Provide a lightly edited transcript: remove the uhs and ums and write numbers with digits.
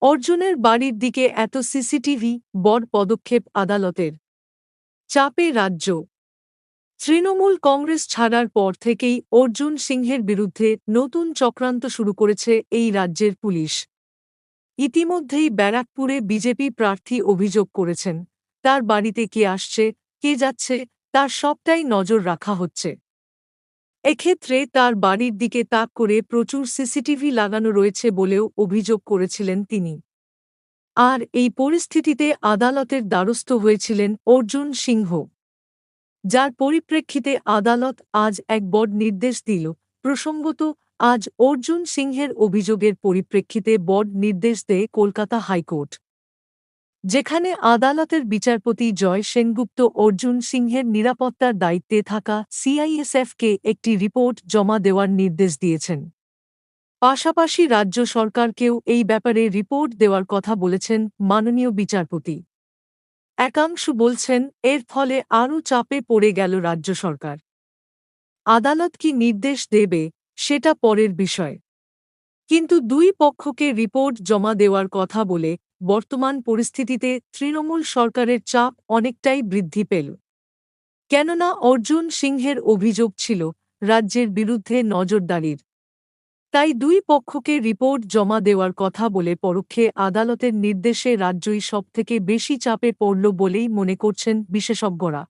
অর্জুনের বাড়ির দিকে এত সিসিটিভি, বড় পদক্ষেপ আদালতের চাপে রাজ্য। তৃণমূল কংগ্রেস ছাড়ার পর থেকেই অর্জুন সিংহের বিরুদ্ধে নতুন চক্রান্ত শুরু করেছে এই রাজ্যের পুলিশ। ইতিমধ্যেই ব্যারাকপুরে বিজেপি প্রার্থী অভিযোগ করেছেন, তার বাড়িতে কে আসছে, কে যাচ্ছে, তার সবটাই নজর রাখা হচ্ছে। এক্ষেত্রে তার বাড়ির দিকে তাক করে প্রচুর সিসিটিভি লাগানো রয়েছে বলেও অভিযোগ করেছিলেন তিনি। আর এই পরিস্থিতিতে আদালতের দ্বারস্থ হয়েছিলেন অর্জুন সিংহ, যার পরিপ্রেক্ষিতে আদালত আজ এক বড় নির্দেশ দিল। প্রসঙ্গত, আজ অর্জুন সিংহের অভিযোগের পরিপ্রেক্ষিতে বড় নির্দেশ দেয় কলকাতা হাইকোর্ট, যেখানে আদালতের বিচারপতি জয় সেনগুপ্ত অর্জুন সিংহের নিরাপত্তার দায়িত্বে থাকা সিআইএসএফকে একটি রিপোর্ট জমা দেওয়ার নির্দেশ দিয়েছেন। পাশাপাশি রাজ্য সরকারকেও এই ব্যাপারে রিপোর্ট দেওয়ার কথা বলেছেন মাননীয় বিচারপতি। একাংশ বলছেন, এর ফলে আরও চাপে পড়ে গেল রাজ্য সরকার। আদালত কি নির্দেশ দেবে সেটা পরের বিষয়, কিন্তু দুই পক্ষকে রিপোর্ট জমা দেওয়ার কথা বলে বর্তমান পরিস্থিতিতে তৃণমূল সরকারের চাপ অনেকটাই বৃদ্ধি পেল। কেননা অর্জুন সিংহের অভিযোগ ছিল রাজ্যের বিরুদ্ধে নজরদারির। তাই দুই পক্ষকে রিপোর্ট জমা দেওয়ার কথা বলে পরোক্ষে আদালতের নির্দেশে রাজ্যই সবথেকে বেশি চাপে পড়ল বলেই মনে করছেন বিশেষজ্ঞরা।